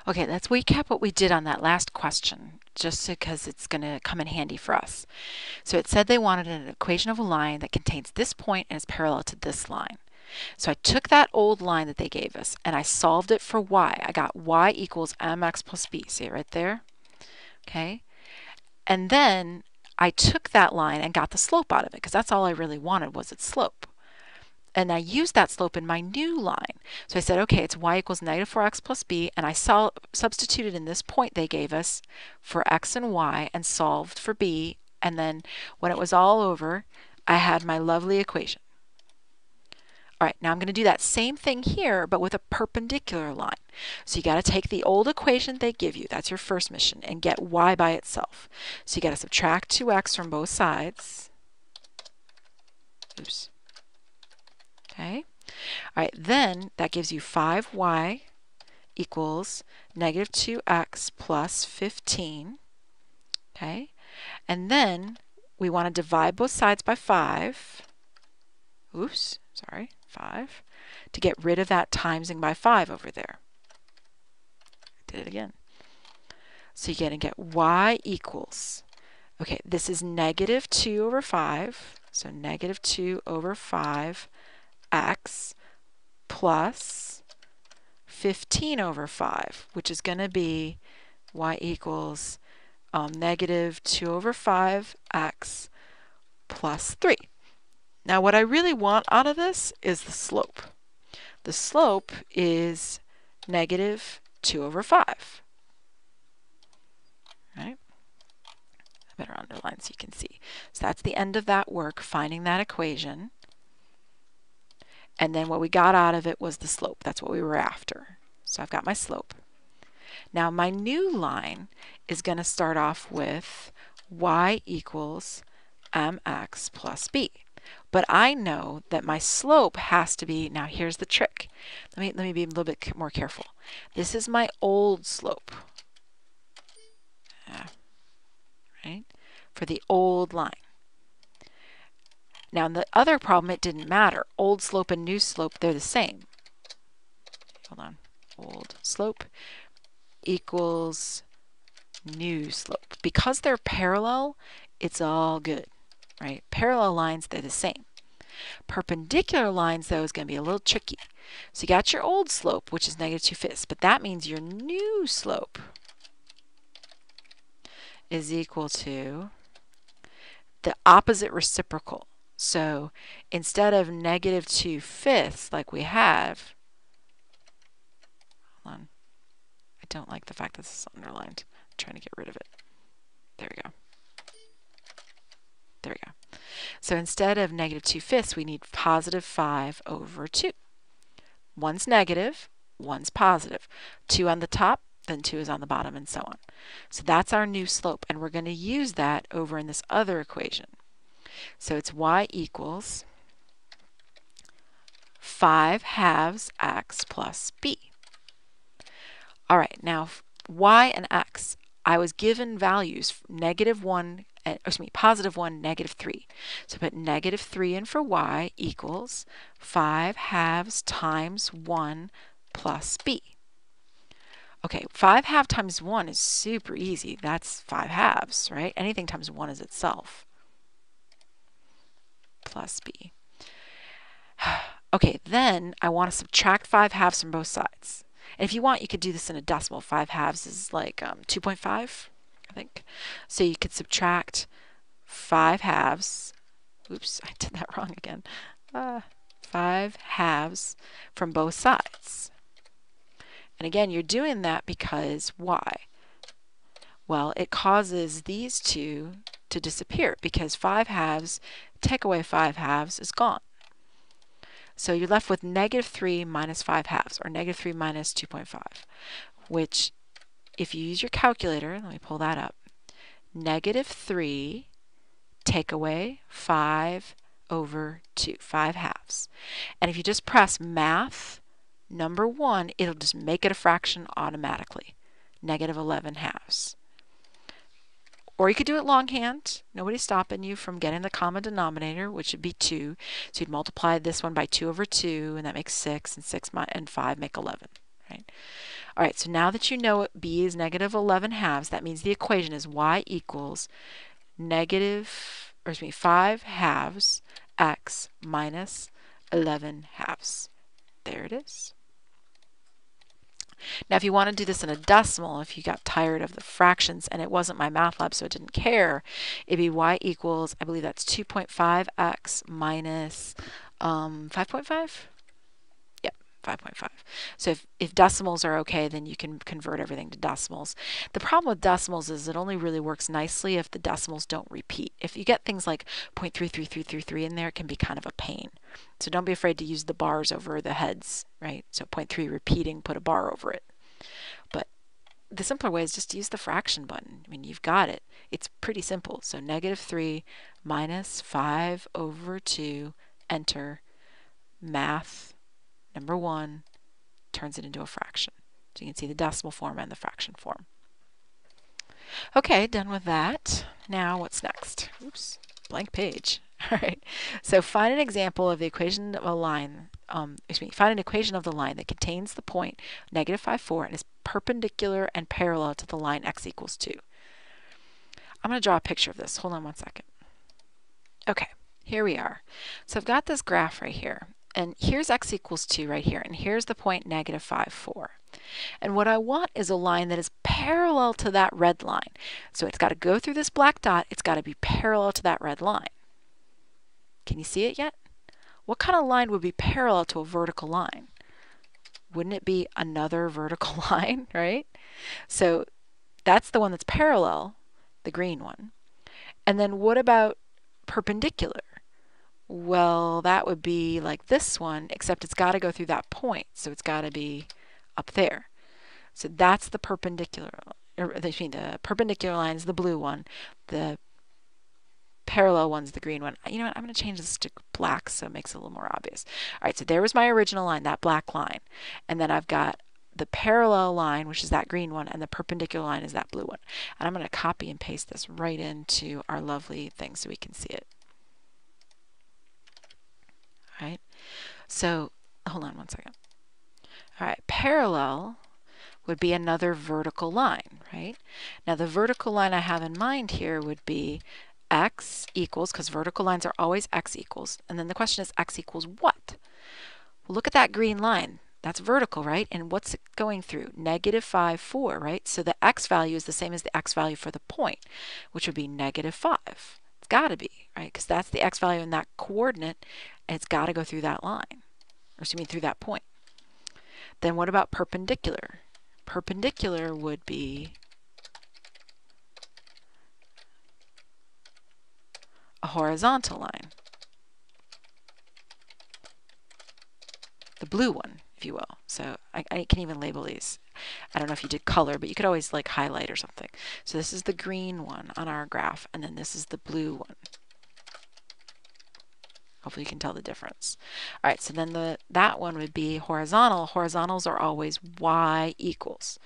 Okay, let's recap what we did on that last question, just because it's going to come in handy for us. So it said they wanted an equation of a line that contains this point and is parallel to this line. So I took that old line that they gave us and I solved it for y. I got y equals mx plus b. See it right there? Okay. And then I took that line and got the slope out of it because that's all I really wanted was its slope. And I used that slope in my new line. So I said, okay, it's y equals negative 4x plus b, and I substituted in this point they gave us for x and y and solved for b, and then when it was all over, I had my lovely equation. All right, now I'm going to do that same thing here, but with a perpendicular line. So you got to take the old equation they give you, that's your first mission, and get y by itself. So you got to subtract 2x from both sides. Oops. Okay. All right, then that gives you 5y equals negative 2x plus 15. Okay. And then we want to divide both sides by 5. Oops, sorry, 5. To get rid of that timesing by 5 over there. I did it again. So you're going to get y equals, okay, this is negative 2 over 5. So negative 2 over 5 x plus 15 over 5, which is going to be y equals negative 2 over 5x plus 3. Now what I really want out of this is the slope. The slope is negative 2 over 5. Right? I better underline so you can see. So that's the end of that work, finding that equation. And then what we got out of it was the slope. That's what we were after. So I've got my slope. Now my new line is going to start off with y equals mx plus b. But I know that my slope has to be, now here's the trick. Let me be a little bit more careful. This is my old slope. Right? For the old line. Now in the other problem, it didn't matter. Old slope and new slope, they're the same. Hold on. Old slope equals new slope. Because they're parallel, it's all good, right? Parallel lines, they're the same. Perpendicular lines, though, is going to be a little tricky. So you got your old slope, which is negative 2/5, but that means your new slope is equal to the opposite reciprocal. So instead of negative 2/5 like we have, hold on, I don't like the fact that this is underlined. I'm trying to get rid of it. There we go. There we go. So instead of negative 2/5, we need positive 5 over 2. One's negative, one's positive. 2 on the top, then 2 is on the bottom, and so on. So that's our new slope, and we're going to use that over in this other equation. So it's y equals 5/2 x plus b. All right, now y and x, I was given values negative 1, positive 1, negative 3. So put negative 3 in for y equals 5/2 times 1 plus b. Okay, 5/2 times 1 is super easy. That's 5/2, right? Anything times 1 is itself. Plus b. Okay, then I want to subtract 5/2 from both sides. And if you want, you could do this in a decimal. 5/2 is like 2.5, I think. So you could subtract 5/2. Oops, I did that wrong again. 5/2 from both sides. And again, you're doing that because why? Well, it causes these two to disappear because 5/2, take away 5/2 is gone. So you're left with negative 3 minus 5/2, or negative 3 minus 2.5, which if you use your calculator, let me pull that up, negative 3 take away 5 over 2, 5/2. And if you just press math, number 1, it'll just make it a fraction automatically, negative 11/2. Or you could do it longhand. Nobody's stopping you from getting the common denominator, which would be 2. So you'd multiply this one by 2 over 2, and that makes 6, and 6 and 5 make 11. Right? All right, so now that you know b is negative 11 halves, that means the equation is y equals negative, or excuse me, 5 halves x minus 11 halves. There it is. Now, if you want to do this in a decimal, if you got tired of the fractions, and it wasn't my math lab, so it didn't care, it'd be y equals, I believe that's 2.5x minus 5.5? Yep, 5.5. So if decimals are okay, then you can convert everything to decimals. The problem with decimals is it only really works nicely if the decimals don't repeat. If you get things like 0.33333 in there, it can be kind of a pain. So don't be afraid to use the bars over the heads, right? So 0.3 repeating, put a bar over it. But the simpler way is just to use the fraction button. I mean, you've got it. It's pretty simple. So negative 3 minus 5 over 2, enter, math, number 1, turns it into a fraction. So you can see the decimal form and the fraction form. Okay, done with that. Now what's next? Oops, blank page. All right, so find an example of the equation of a line, find an equation of the line that contains the point negative 5, 4 and is perpendicular and parallel to the line x equals 2. I'm going to draw a picture of this. Hold on one second. Okay, here we are. So I've got this graph right here, and here's x equals 2 right here, and here's the point negative 5, 4. And what I want is a line that is parallel to that red line. So it's got to go through this black dot, it's got to be parallel to that red line. Can you see it yet? What kind of line would be parallel to a vertical line? Wouldn't it be another vertical line, right? So that's the one that's parallel, the green one. And then what about perpendicular? Well, that would be like this one, except it's got to go through that point. So it's got to be up there. So that's the perpendicular, the perpendicular line is the blue one. The parallel one's the green one. You know what? I'm going to change this to black so it makes it a little more obvious. All right, so there was my original line, that black line. And then I've got the parallel line, which is that green one, and the perpendicular line is that blue one. And I'm going to copy and paste this right into our lovely thing so we can see it. All right, so hold on one second. All right, parallel would be another vertical line, right? Now the vertical line I have in mind here would be x equals, because vertical lines are always x equals, and then the question is x equals what? Well, look at that green line. That's vertical, right? And what's it going through? Negative 5, 4, right? So the x value is the same as the x value for the point, which would be negative 5. It's got to be, right? Because that's the x value in that coordinate, and it's got to go through that line, or excuse me, through that point. Then what about perpendicular? Perpendicular would be a horizontal line. The blue one, if you will. So I can even label these. I don't know if you did color, but you could always like highlight or something. So this is the green one on our graph, and then this is the blue one. Hopefully you can tell the difference. All right, so then that one would be horizontal. Horizontals are always y equals.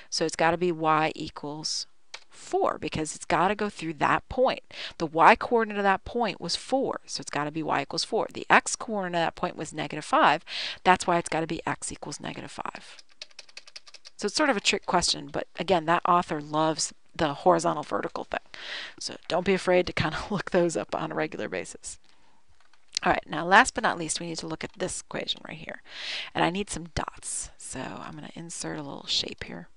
So it's got to be y equals 4 because it's got to go through that point. The y coordinate of that point was 4, so it's got to be y equals 4. The x coordinate of that point was negative 5. That's why it's got to be x equals negative 5. So it's sort of a trick question, but again, that author loves the horizontal vertical thing. So don't be afraid to kind of look those up on a regular basis. All right, now last but not least, we need to look at this equation right here. And I need some dots. So I'm going to insert a little shape here.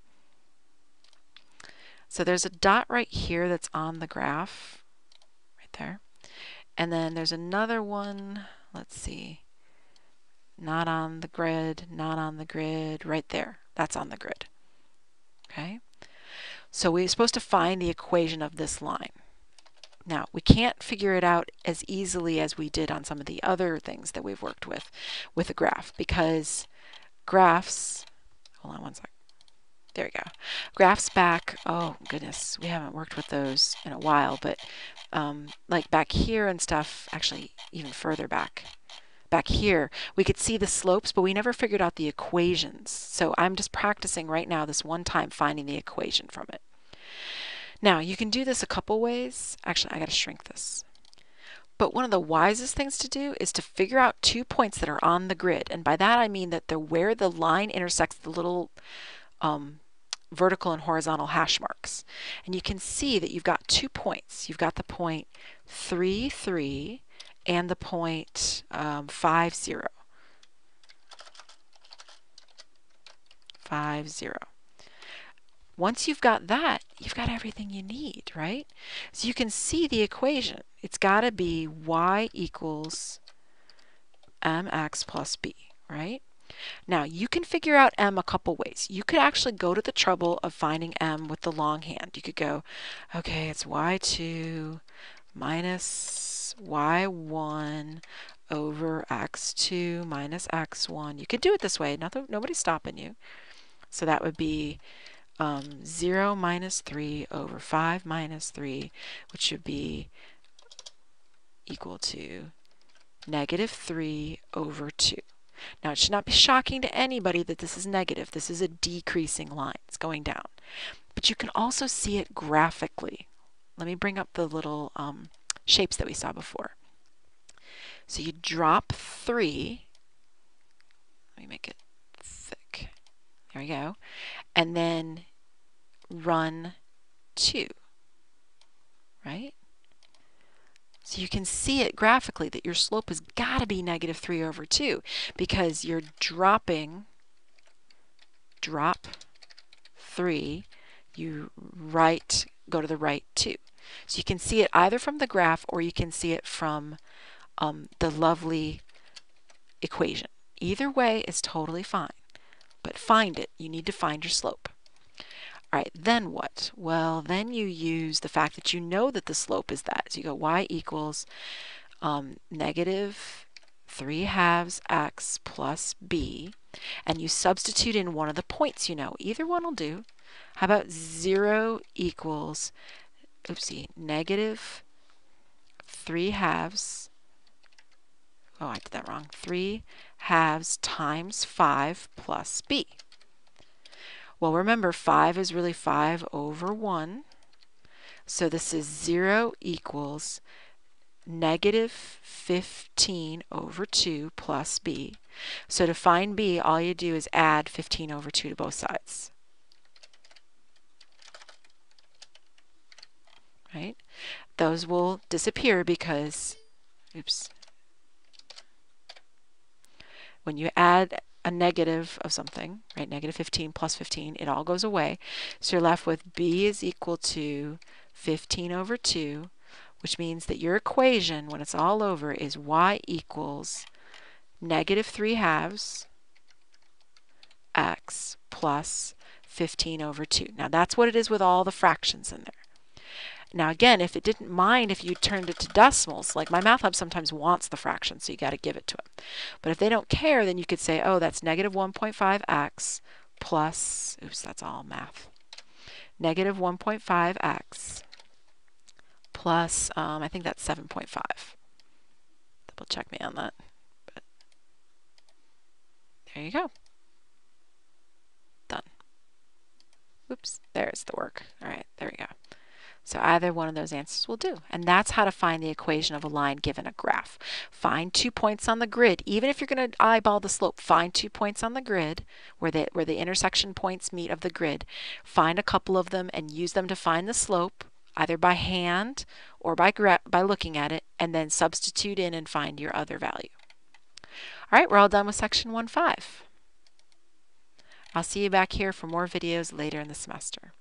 So there's a dot right here that's on the graph, right there. And then there's another one, let's see, not on the grid, not on the grid, right there. That's on the grid. Okay? So we're supposed to find the equation of this line. Now, we can't figure it out as easily as we did on some of the other things that we've worked with a graph, because graphs, hold on one sec. There we go. Graphs back, oh goodness, we haven't worked with those in a while, but like back here and stuff, actually even further back here, we could see the slopes, but we never figured out the equations. So I'm just practicing right now this one time finding the equation from it. Now, you can do this a couple ways. Actually, I got to shrink this. But one of the wisest things to do is to figure out 2 points that are on the grid. And by that I mean that they're where the line intersects the little vertical and horizontal hash marks. And you can see that you've got 2 points. You've got the point 3, 3 and the point 5, 0. 5, 0. Once you've got that, you've got everything you need, right? So you can see the equation. It's got to be y equals mx plus b, right? Now, you can figure out m a couple ways. You could actually go to the trouble of finding m with the longhand. You could go, okay, it's y2 minus y1 over x2 minus x1. You could do it this way. Nobody's stopping you. So that would be 0 minus 3 over 5 minus 3, which would be equal to negative 3 over 2. Now, it should not be shocking to anybody that this is negative. This is a decreasing line. It's going down. But you can also see it graphically. Let me bring up the little shapes that we saw before. So you drop 3. Let me make it thick. There we go. And then run 2, right? So you can see it graphically that your slope has got to be negative 3 over 2 because you're drop 3, you go to the right 2. So you can see it either from the graph or you can see it from the lovely equation. Either way is totally fine, but find it. You need to find your slope. All right, then what? Well, then you use the fact that you know that the slope is that. So you go y equals negative 3/2 x plus b, and you substitute in one of the points you know. Either one will do. How about 0 equals, negative 3/2, oh, I did that wrong, 3/2 times 5 plus b. Well, remember, 5 is really 5 over 1. So this is 0 equals negative 15 over 2 plus b. So to find b, all you do is add 15 over 2 to both sides. Right? Those will disappear because, when you add a negative of something, right, negative 15 plus 15, it all goes away. So you're left with b is equal to 15 over 2, which means that your equation, when it's all over, is y equals negative 3/2 x plus 15 over 2. Now that's what it is with all the fractions in there. Now again, if it didn't mind if you turned it to decimals, like my math hub sometimes wants the fraction, so you got to give it to them. But if they don't care, then you could say, oh, that's negative 1.5x plus, that's all math, negative 1.5x plus, I think that's 7.5. Double check me on that. But there you go. Done. Oops, there's the work. All right, there we go. So either one of those answers will do. And that's how to find the equation of a line given a graph. Find 2 points on the grid. Even if you're going to eyeball the slope, find 2 points on the grid where the intersection points meet of the grid. Find a couple of them and use them to find the slope, either by hand or by looking at it, and then substitute in and find your other value. All right, we're all done with section 1.5. I'll see you back here for more videos later in the semester.